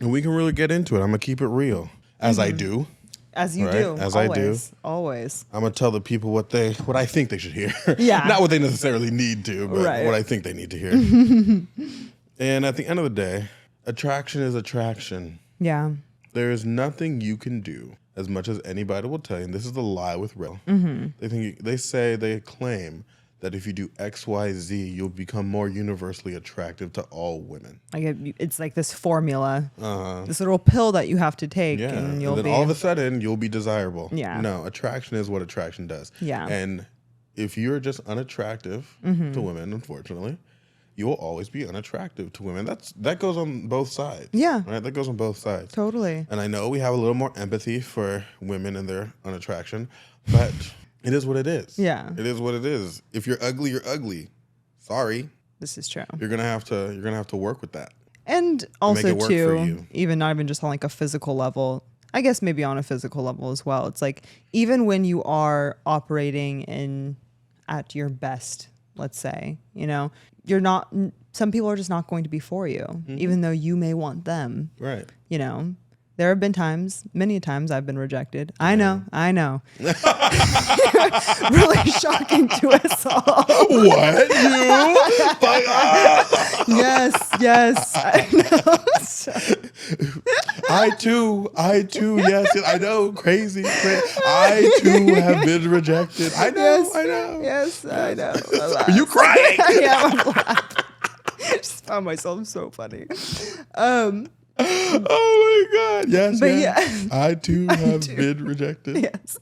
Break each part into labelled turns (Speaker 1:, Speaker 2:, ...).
Speaker 1: And we can really get into it. I'm going to keep it real, as I do.
Speaker 2: As you
Speaker 1: right?
Speaker 2: do.
Speaker 1: As
Speaker 2: always,
Speaker 1: I do.
Speaker 2: Always.
Speaker 1: I'm going to tell the people what I think they should hear.
Speaker 2: Yeah.
Speaker 1: Not what they necessarily need to, but
Speaker 2: right.
Speaker 1: what I think they need to hear. And at the end of the day, attraction is attraction.
Speaker 2: Yeah.
Speaker 1: There is nothing you can do, as much as anybody will tell you, and this is the lie with real. They claim that if you do X, Y, Z, you'll become more universally attractive to all women.
Speaker 2: Like it's like this formula, this little pill that you have to take, and you'll
Speaker 1: then
Speaker 2: be
Speaker 1: all of a sudden you'll be desirable.
Speaker 2: Yeah.
Speaker 1: No, attraction is what attraction does.
Speaker 2: Yeah.
Speaker 1: And if you're just unattractive to women, unfortunately, you will always be unattractive to women. That goes on both sides.
Speaker 2: Yeah.
Speaker 1: Right? That goes on both sides.
Speaker 2: Totally.
Speaker 1: And I know we have a little more empathy for women and their unattraction, but it is what it is.
Speaker 2: Yeah.
Speaker 1: It is what it is. If you're ugly, you're ugly. Sorry.
Speaker 2: This is true.
Speaker 1: You're gonna have to work with that.
Speaker 2: And also
Speaker 1: make it work for
Speaker 2: too,
Speaker 1: you.
Speaker 2: even not even just on like a physical level, I guess maybe on a physical level as well. It's like even when you are operating at your best, let's say, some people are just not going to be for you, even though you may want them.
Speaker 1: Right.
Speaker 2: There have been many times I've been rejected. I know. Really shocking to us all.
Speaker 1: What? You?
Speaker 2: Yes. I know.
Speaker 1: I too, yes, I know, crazy. I too have been rejected. I know.
Speaker 2: Yes, I know.
Speaker 1: Are you crying?
Speaker 2: Yeah, I'm laughing. I just found myself so funny.
Speaker 1: Oh my God. Yes,
Speaker 2: But
Speaker 1: yes. Yeah. I too have been rejected.
Speaker 2: Yes.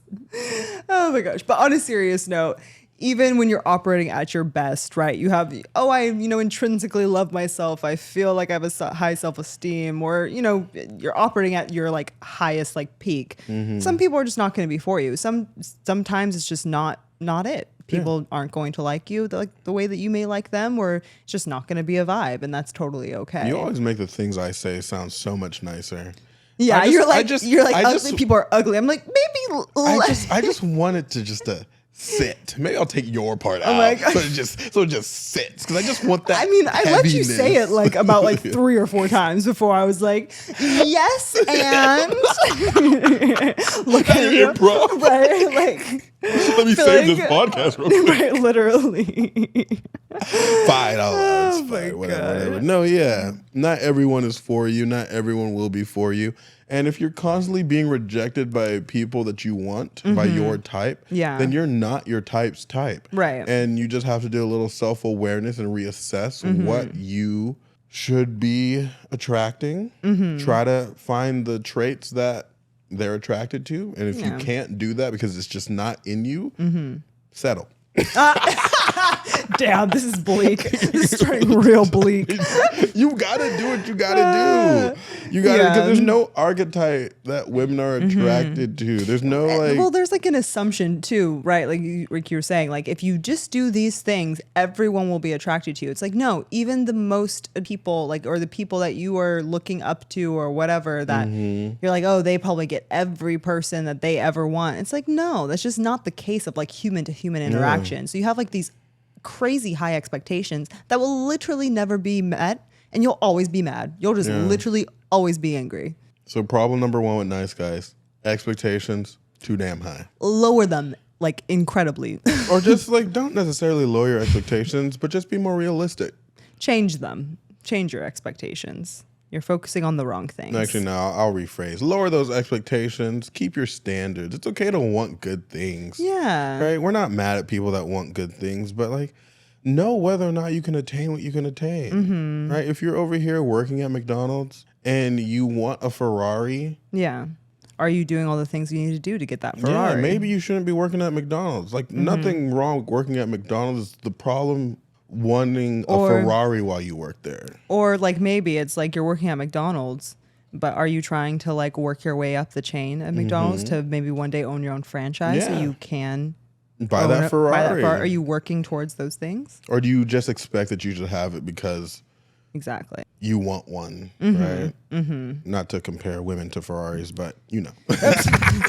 Speaker 2: Oh my gosh. But on a serious note, even when you're operating at your best, right? You have, I intrinsically love myself. I feel like I have a high self-esteem, or, you're operating at your like highest like peak. Some people are just not going to be for you. Sometimes it's just not it. People aren't going to like you the way that you may like them, or it's just not going to be a vibe, and that's totally okay.
Speaker 1: You always make the things I say sound so much nicer.
Speaker 2: Yeah, you're like ugly people are ugly. I'm like, maybe
Speaker 1: I just want it to sit. Maybe I'll take your part out.
Speaker 2: Oh my God.
Speaker 1: So it just sits, because I just want that.
Speaker 2: I mean, I let you say it like about like 3 or 4 times before I was like, yes, and look at you,
Speaker 1: improv.
Speaker 2: Right? Like,
Speaker 1: let me save this podcast real quick.
Speaker 2: Right, literally.
Speaker 1: Fine, it's
Speaker 2: Oh my
Speaker 1: fine, whatever,
Speaker 2: God.
Speaker 1: whatever. No, yeah, not everyone is for you. Not everyone will be for you. And if you're constantly being rejected by people that you want, by your type, then you're not your type's type.
Speaker 2: Right.
Speaker 1: And you just have to do a little self-awareness and reassess what you should be attracting. Try to find the traits that they're attracted to. And if you can't do that because it's just not in you, settle.
Speaker 2: Damn, this is bleak. This is turning real bleak.
Speaker 1: You gotta do what you gotta do. You gotta, because there's no archetype that women are attracted to. There's no
Speaker 2: there's like an assumption too, right? Like you were saying, like if you just do these things, everyone will be attracted to you. It's like, no, even the most people, like, or the people that you are looking up to or whatever, that you're like, oh, they probably get every person that they ever want. It's like, no, that's just not the case of like human to human interaction. So you have like these crazy high expectations that will literally never be met, and you'll always be mad. You'll just literally always be angry.
Speaker 1: So problem number 1 with nice guys: expectations too damn high.
Speaker 2: Lower them like incredibly.
Speaker 1: Or just like, don't necessarily lower your expectations, but just be more realistic.
Speaker 2: Change them. Change your expectations. You're focusing on the wrong things.
Speaker 1: Actually, no, I'll rephrase. Lower those expectations. Keep your standards. It's okay to want good things.
Speaker 2: Yeah.
Speaker 1: Right? We're not mad at people that want good things, but like, know whether or not you can attain what you can attain. Right? If you're over here working at McDonald's and you want a Ferrari.
Speaker 2: Yeah. Are you doing all the things you need to do to get that Ferrari?
Speaker 1: Yeah, maybe you shouldn't be working at McDonald's. Like, nothing wrong with working at McDonald's. The problem wanting a Ferrari while you work there.
Speaker 2: Or like maybe it's like you're working at McDonald's, but are you trying to like work your way up the chain at McDonald's to maybe one day own your own franchise so you can
Speaker 1: buy that Ferrari?
Speaker 2: Are you working towards those things?
Speaker 1: Or do you just expect that you should have it because
Speaker 2: exactly
Speaker 1: you want one, right? Not to compare women to Ferraris, but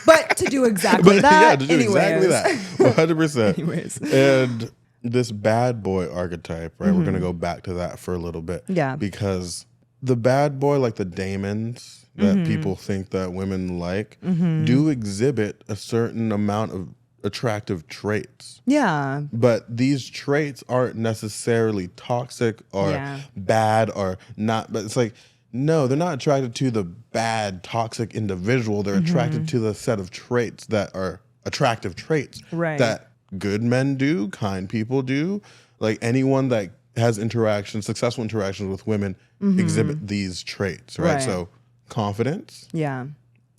Speaker 2: but to do exactly that.
Speaker 1: Yeah, to do exactly that. 100%.
Speaker 2: Anyways.
Speaker 1: And this bad boy archetype, right? We're going to go back to that for a little bit.
Speaker 2: Yeah.
Speaker 1: Because the bad boy, like the Damons that people think that women like, do exhibit a certain amount of attractive traits.
Speaker 2: Yeah.
Speaker 1: But these traits aren't necessarily toxic or bad or not. But it's like, no, they're not attracted to the bad, toxic individual. They're attracted to the set of traits that are attractive traits that good men do, kind people do. Like anyone that has successful interactions with women exhibit these traits, right? So confidence.
Speaker 2: Yeah.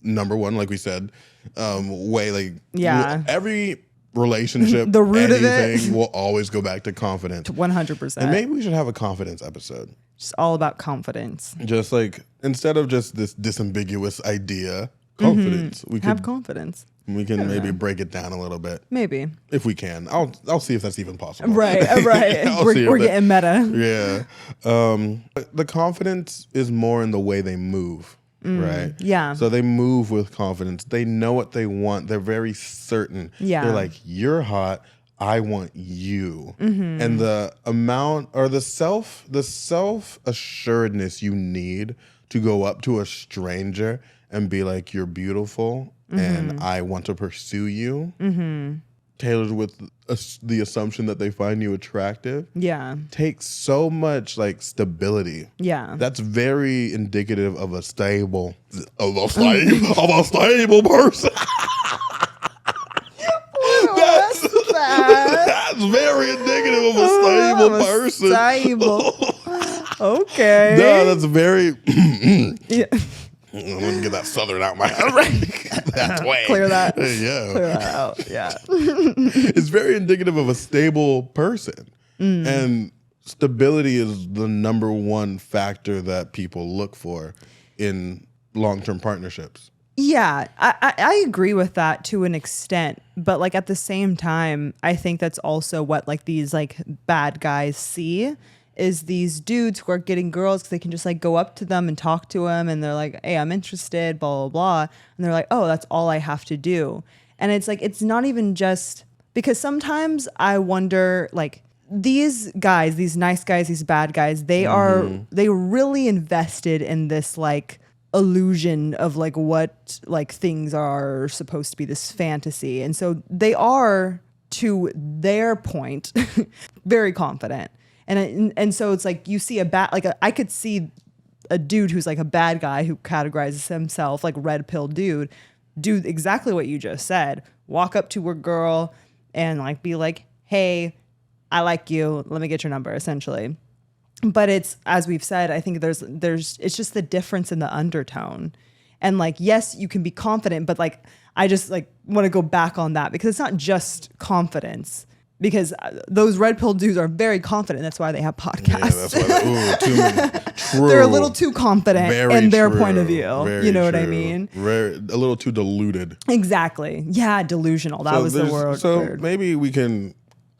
Speaker 1: Number one, like we said, every relationship,
Speaker 2: the root of
Speaker 1: anything will always go back to confidence.
Speaker 2: 100%.
Speaker 1: And maybe we should have a confidence episode.
Speaker 2: Just all about confidence.
Speaker 1: Just like, instead of just this disambiguous idea, confidence. We could
Speaker 2: have confidence.
Speaker 1: We can maybe break it down a little bit.
Speaker 2: Maybe.
Speaker 1: If we can. I'll see if that's even possible.
Speaker 2: Right. We're getting meta.
Speaker 1: Yeah. The confidence is more in the way they move. Right.
Speaker 2: Yeah.
Speaker 1: So they move with confidence. They know what they want. They're very certain.
Speaker 2: Yeah.
Speaker 1: They're like, you're hot. I want you. And the amount or the self-assuredness you need to go up to a stranger and be like, you're beautiful and I want to pursue you. Tailored with the assumption that they find you attractive. Yeah. Takes so much like stability. Yeah. That's very indicative of a stable person. That's very indicative of a stable person.
Speaker 2: Stable. Okay.
Speaker 1: No, that's very. I'm gonna get that southern out my that way.
Speaker 2: Clear that.
Speaker 1: Yeah.
Speaker 2: Clear that out. Yeah.
Speaker 1: It's very indicative of a stable person. And stability is the number one factor that people look for in long-term partnerships.
Speaker 2: Yeah, I agree with that to an extent, but like at the same time, I think that's also what like these like bad guys see is these dudes who are getting girls because they can just like go up to them and talk to them and they're like, hey, I'm interested, blah, blah, blah. And they're like, oh, that's all I have to do. And it's like, it's not even just because sometimes I wonder like these guys, these nice guys, these bad guys, they really invested in this like illusion of like what like things are supposed to be, this fantasy. And so they are, to their point, very confident. And so it's like you see I could see a dude who's like a bad guy who categorizes himself like red pill dude do exactly what you just said. Walk up to a girl and like be like, hey, I like you. Let me get your number, essentially. But it's, as we've said, I think it's just the difference in the undertone. And like, yes, you can be confident, but like, I just like want to go back on that because it's not just confidence. Because those red pill dudes are very confident. That's why they have podcasts. Yeah, that's why they're a little too confident in their point of view. You know what I mean?
Speaker 1: A little too deluded.
Speaker 2: Exactly. Yeah, delusional. That was the word.
Speaker 1: So maybe we can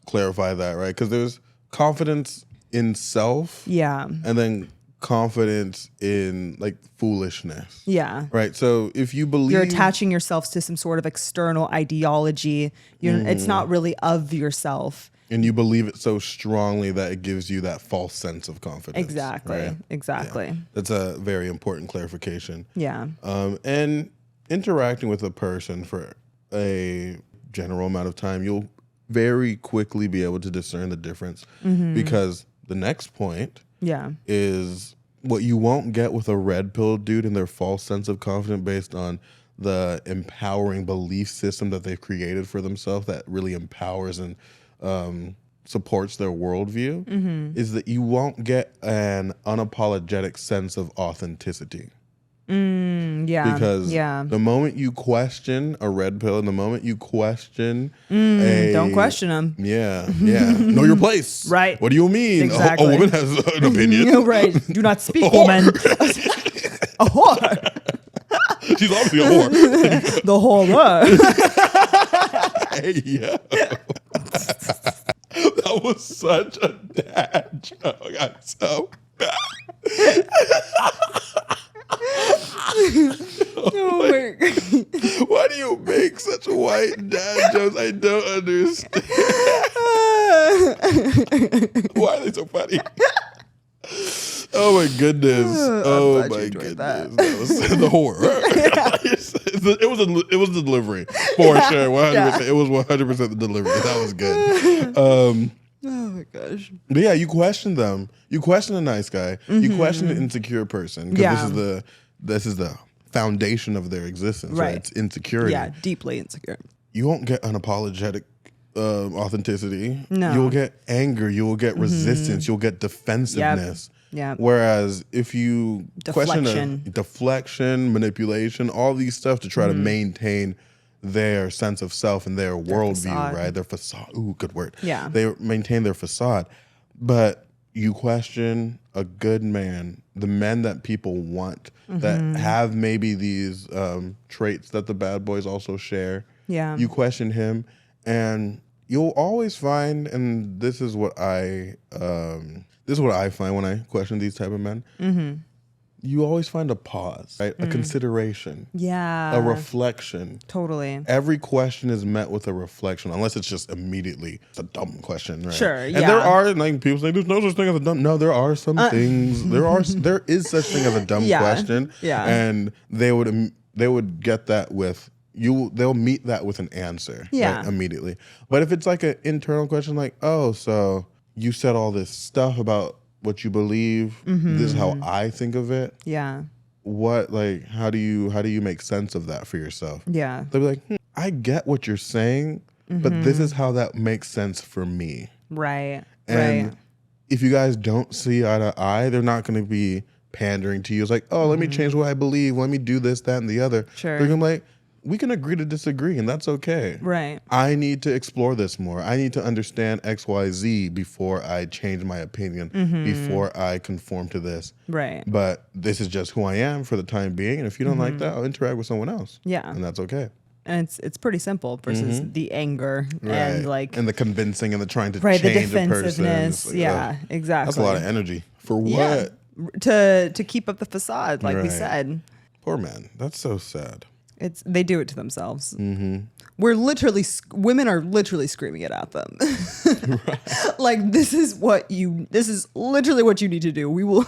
Speaker 1: clarify that, right? Because there's confidence in self. Yeah. And then confidence in like foolishness. Yeah. Right. So if you believe
Speaker 2: you're attaching yourself to some sort of external ideology, it's not really of yourself.
Speaker 1: And you believe it so strongly that it gives you that false sense of confidence.
Speaker 2: Exactly. Right? Exactly. Yeah.
Speaker 1: That's a very important clarification. Yeah. And interacting with a person for a general amount of time, you'll very quickly be able to discern the difference because the next point is what you won't get with a red pill dude and their false sense of confidence based on the empowering belief system that they've created for themselves that really empowers and supports their worldview is that you won't get an unapologetic sense of authenticity. Because the moment you question a red pill and the moment you question
Speaker 2: don't question them.
Speaker 1: Yeah. Know your place. Right. What do you mean?
Speaker 2: Exactly.
Speaker 1: A woman has an opinion.
Speaker 2: Right. Do not speak, woman. A whore.
Speaker 1: She's obviously a whore.
Speaker 2: The whole word.
Speaker 1: Hey, yeah. That was such a dad joke. I'm so bad. Oh my God. Why do you make such white dad jokes? I don't understand. Why are they so funny? Oh my goodness! Oh
Speaker 2: glad you
Speaker 1: my
Speaker 2: enjoyed
Speaker 1: goodness! That was the horror. It was the delivery for sure. 100%. It was 100% the delivery. That was good.
Speaker 2: Oh my gosh!
Speaker 1: But yeah, you question them. You question a nice guy. You question an insecure person because this is the foundation of their existence. Right? It's insecurity.
Speaker 2: Yeah, deeply insecure.
Speaker 1: You won't get unapologetic authenticity.
Speaker 2: No.
Speaker 1: You'll get anger. You will get resistance. You'll get defensiveness.
Speaker 2: Yeah.
Speaker 1: Whereas if you question deflection, manipulation, all these stuff to try to maintain their sense of self and their worldview, right? Their facade. Ooh, good word.
Speaker 2: Yeah.
Speaker 1: They maintain their facade. But you question a good man, the men that people want, that have maybe these traits that the bad boys also share.
Speaker 2: Yeah.
Speaker 1: You question him, and you'll always find, and this is what I find when I question these type of men. You always find a pause, right? A consideration.
Speaker 2: Yeah.
Speaker 1: A reflection.
Speaker 2: Totally.
Speaker 1: Every question is met with a reflection, unless it's just immediately it's a dumb question, right?
Speaker 2: Sure.
Speaker 1: And there are, like, people say there's no such thing as a dumb. No, there are some things. There is such thing as a dumb question. Yeah. And they would get that with you. They'll meet that with an answer.
Speaker 2: Yeah.
Speaker 1: Right, immediately. But if it's like an internal question, like, oh, so you said all this stuff about what you believe. This is how I think of it.
Speaker 2: Yeah.
Speaker 1: What, like, how do you make sense of that for yourself?
Speaker 2: Yeah.
Speaker 1: They'll be like, I get what you're saying, but this is how that makes sense for me.
Speaker 2: Right.
Speaker 1: And if you guys don't see eye to eye, they're not going to be pandering to you. It's like, oh, let me change what I believe. Let me do this, that, and the other.
Speaker 2: Sure.
Speaker 1: They're going to be like, we can agree to disagree, and that's okay.
Speaker 2: Right.
Speaker 1: I need to explore this more. I need to understand X, Y, Z before I change my opinion, before I conform to this.
Speaker 2: Right.
Speaker 1: But this is just who I am for the time being, and if you don't like that, I'll interact with someone else.
Speaker 2: Yeah.
Speaker 1: And that's okay.
Speaker 2: And it's pretty simple versus the anger and
Speaker 1: the convincing and the trying to
Speaker 2: the
Speaker 1: change
Speaker 2: defensiveness.
Speaker 1: a person. Like,
Speaker 2: Exactly.
Speaker 1: That's a lot of energy. For what?
Speaker 2: Yeah. To keep up the facade, like we said.
Speaker 1: Poor man. That's so sad.
Speaker 2: They do it to themselves. Women are literally screaming it at them. Like, this is literally what you need to do. We will.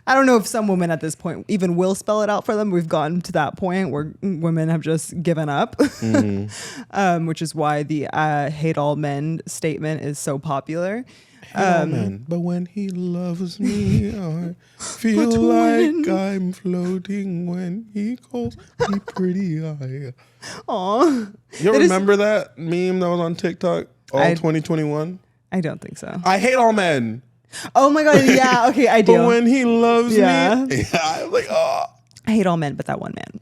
Speaker 2: I don't know if some women at this point even will spell it out for them. We've gotten to that point where women have just given up, which is why the hate all men statement is so popular.
Speaker 1: Man, but when he loves me, I feel like I'm floating when he calls me pretty.
Speaker 2: Aw.
Speaker 1: You remember that meme that was on TikTok all 2021?
Speaker 2: I don't think so.
Speaker 1: I hate all men.
Speaker 2: Oh my God, yeah, okay, I do.
Speaker 1: But when he loves me, I'm like, oh.
Speaker 2: I hate all men, but that one man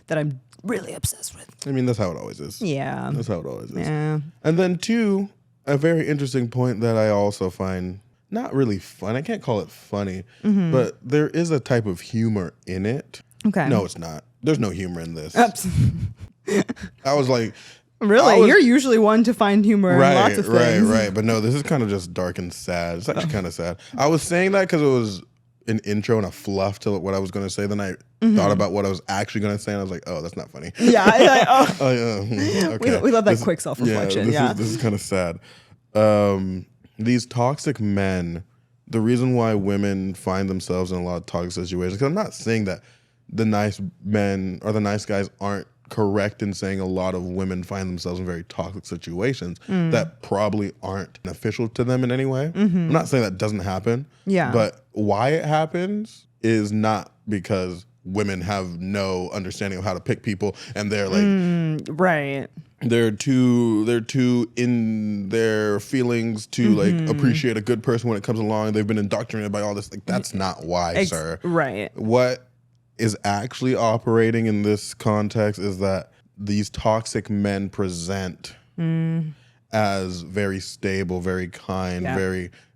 Speaker 2: that I'm really obsessed with.
Speaker 1: I mean, that's how it always is.
Speaker 2: Yeah.
Speaker 1: That's how it always is.
Speaker 2: Yeah.
Speaker 1: And then two, a very interesting point that I also find not really fun. I can't call it funny, but there is a type of humor in it.
Speaker 2: Okay.
Speaker 1: No, it's not. There's no humor in this. I was like,
Speaker 2: really? You're usually one to find humor in lots of things.
Speaker 1: Right. But no, this is kind of just dark and sad. It's actually kind of sad. I was saying that because it was an intro and a fluff to what I was going to say. Then I thought about what I was actually going to say, and I was like, oh, that's not funny.
Speaker 2: Yeah. Like,
Speaker 1: okay.
Speaker 2: We love that quick self-reflection.
Speaker 1: This is kind of sad. These toxic men, the reason why women find themselves in a lot of toxic situations, because I'm not saying that the nice men or the nice guys aren't correct in saying a lot of women find themselves in very toxic situations that probably aren't beneficial to them in any way. I'm not saying that doesn't happen. Yeah. But why it happens is not because women have no understanding of how to pick people and they're like they're too in their feelings to like appreciate a good person when it comes along. They've been indoctrinated by all this. Like, that's not why, sir.
Speaker 2: Right.
Speaker 1: What is actually operating in this context is that these toxic men present as very stable, very kind,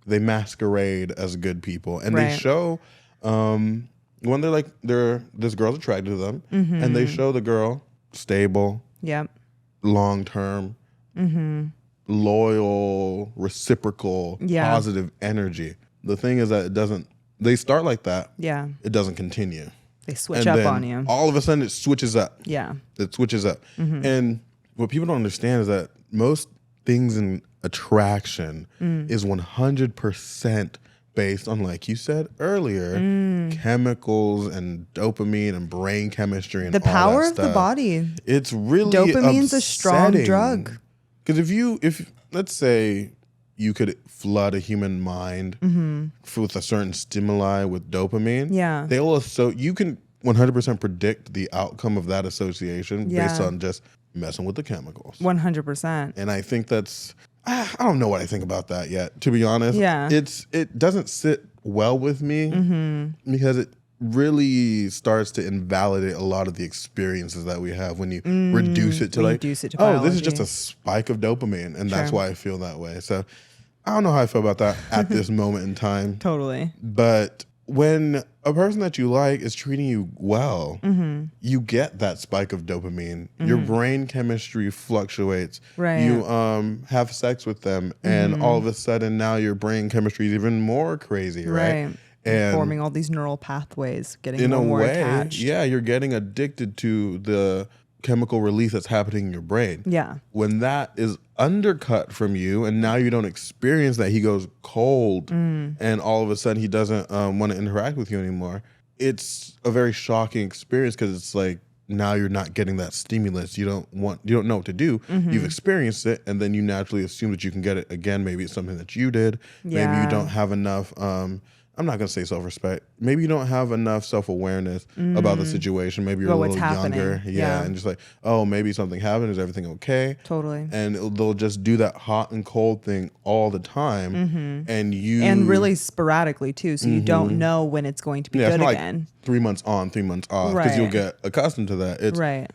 Speaker 1: they masquerade as good people. And they show when this girl's attracted to them and they show the girl stable, long-term, loyal, reciprocal, positive energy. The thing is that they start like that. Yeah. It doesn't continue.
Speaker 2: They switch up on you.
Speaker 1: All of a sudden, it switches up.
Speaker 2: Yeah.
Speaker 1: It switches up. And what people don't understand is that most things in attraction is 100% based on, like you said earlier, chemicals and dopamine and brain chemistry and
Speaker 2: the
Speaker 1: all
Speaker 2: power
Speaker 1: that
Speaker 2: of
Speaker 1: stuff.
Speaker 2: The body.
Speaker 1: It's really
Speaker 2: Dopamine's a strong drug.
Speaker 1: Because if let's say you could flood a human mind with a certain stimuli with dopamine, you can 100% predict the outcome of that association based on just messing with the chemicals.
Speaker 2: 100%.
Speaker 1: And I think I don't know what I think about that yet, to be honest.
Speaker 2: Yeah.
Speaker 1: It doesn't sit well with me because it really starts to invalidate a lot of the experiences that we have when you reduce it to
Speaker 2: biology.
Speaker 1: This is just a spike of dopamine, and that's why I feel that way. So I don't know how I feel about that at this moment in time.
Speaker 2: Totally.
Speaker 1: But when a person that you like is treating you well, you get that spike of dopamine. Your brain chemistry fluctuates.
Speaker 2: Right.
Speaker 1: You have sex with them, and all of a sudden now your brain chemistry is even more crazy, right?
Speaker 2: And forming all these neural pathways, getting
Speaker 1: in
Speaker 2: more
Speaker 1: a way,
Speaker 2: attached.
Speaker 1: Yeah, you're getting addicted to the chemical release that's happening in your brain.
Speaker 2: Yeah.
Speaker 1: When that is undercut from you and now you don't experience that, he goes cold and all of a sudden he doesn't want to interact with you anymore. It's a very shocking experience because it's like now you're not getting that stimulus. You don't know what to do. You've experienced it and then you naturally assume that you can get it again. Maybe it's something that you did.
Speaker 2: Yeah.
Speaker 1: Maybe you don't have enough I'm not going to say self-respect. Maybe you don't have enough self-awareness about the situation. Maybe you're a little younger. Yeah. And just like, oh, maybe something happened. Is everything okay?
Speaker 2: Totally.
Speaker 1: And they'll just do that hot and cold thing all the time. And
Speaker 2: really sporadically too. So you don't know when it's going to be good again.
Speaker 1: Like 3 months on, 3 months off. Because you'll get accustomed to that. It's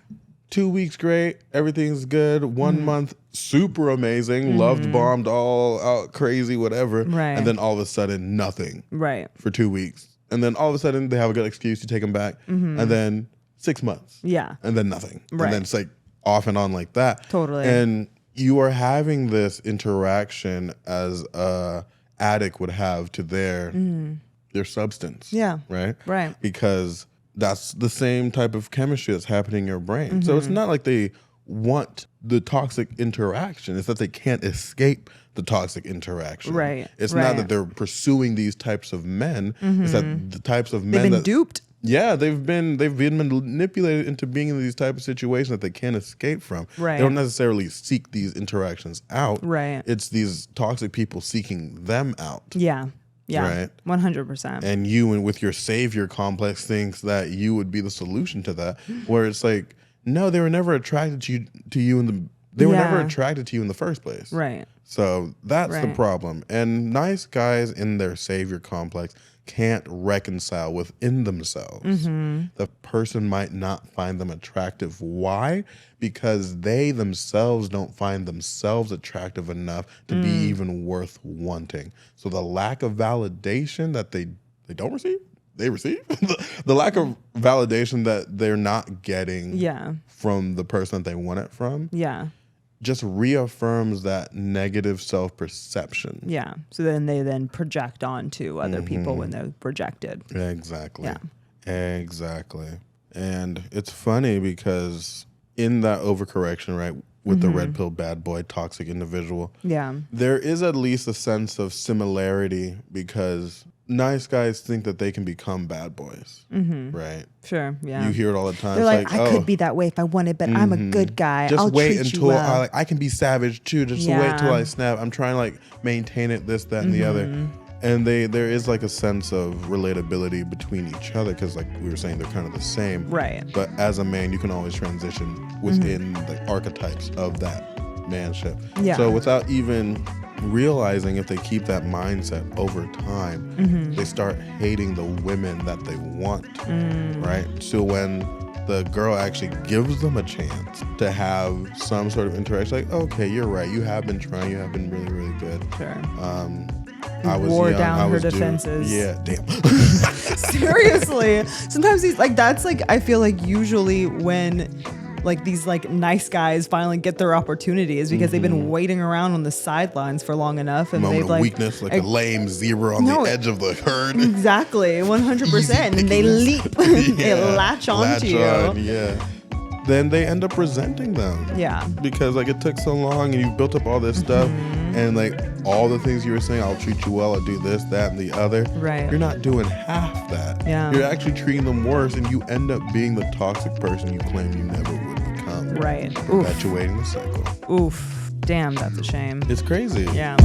Speaker 1: 2 weeks great, everything's good. 1 month super amazing, loved, bombed, all out crazy, whatever. And then all of a sudden nothing. For 2 weeks. And then all of a sudden they have a good excuse to take them back. And then 6 months. And then nothing. And then it's like off and on like that.
Speaker 2: Totally.
Speaker 1: And you are having this interaction as a addict would have to their substance. Right. Because that's the same type of chemistry that's happening in your brain. So it's not like they want the toxic interaction. It's that they can't escape the toxic interaction. It's not that they're pursuing these types of men. It's that the types of men
Speaker 2: they've been duped.
Speaker 1: Yeah, they've been manipulated into being in these type of situations that they can't escape from. They don't necessarily seek these interactions out. It's these toxic people seeking them out.
Speaker 2: Yeah, 100%.
Speaker 1: And you, and with your savior complex, thinks that you would be the solution to that. Where it's like, no, they were never attracted to you they were never attracted to you in the first place. So that's the problem. And nice guys in their savior complex can't reconcile within themselves. The person might not find them attractive. Why? Because they themselves don't find themselves attractive enough to be even worth wanting. So the lack of validation that they don't receive, they receive. The lack of validation that they're not getting from the person that they want it from. Just reaffirms that negative self-perception.
Speaker 2: So then they project onto other people when they're rejected.
Speaker 1: Exactly. Exactly. And it's funny because in that overcorrection, right, with the red pill bad boy toxic individual, there is at least a sense of similarity because nice guys think that they can become bad boys, right?
Speaker 2: Sure, yeah.
Speaker 1: You hear it all the time.
Speaker 2: They're like, I could be that way if I wanted, but I'm a good guy.
Speaker 1: Just
Speaker 2: I'll
Speaker 1: wait
Speaker 2: treat
Speaker 1: until
Speaker 2: you well.
Speaker 1: I can be savage too. Just wait till I snap. I'm trying to like maintain it, this, that, and the other. And there is like a sense of relatability between each other because, like we were saying, they're kind of the same. But as a man, you can always transition within the archetypes of that manship. So without even realizing, if they keep that mindset over time, they start hating the women that they want, right? So when the girl actually gives them a chance to have some sort of interaction, like, okay, you're right, you have been trying, you have been really, really good. I was
Speaker 2: wore
Speaker 1: young,
Speaker 2: down
Speaker 1: I
Speaker 2: her
Speaker 1: was
Speaker 2: defenses.
Speaker 1: Yeah, damn.
Speaker 2: Seriously. Sometimes these, like, that's like, I feel like usually when like these like nice guys finally get their opportunities because they've been waiting around on the sidelines for long enough, and
Speaker 1: moment
Speaker 2: they've like
Speaker 1: weakness, like a lame zebra on the edge of the herd.
Speaker 2: Exactly, 100%, and they leap, they latch onto you.
Speaker 1: Then they end up resenting them. Because like it took so long and you built up all this stuff, and like all the things you were saying, I'll treat you well, I'll do this, that, and the other.
Speaker 2: Right.
Speaker 1: You're not doing half that.
Speaker 2: Yeah.
Speaker 1: You're actually treating them worse, and you end up being the toxic person you claim you never would become.
Speaker 2: Right.
Speaker 1: Perpetuating the cycle.
Speaker 2: Oof. Damn, that's a shame.
Speaker 1: It's crazy.
Speaker 2: Yeah.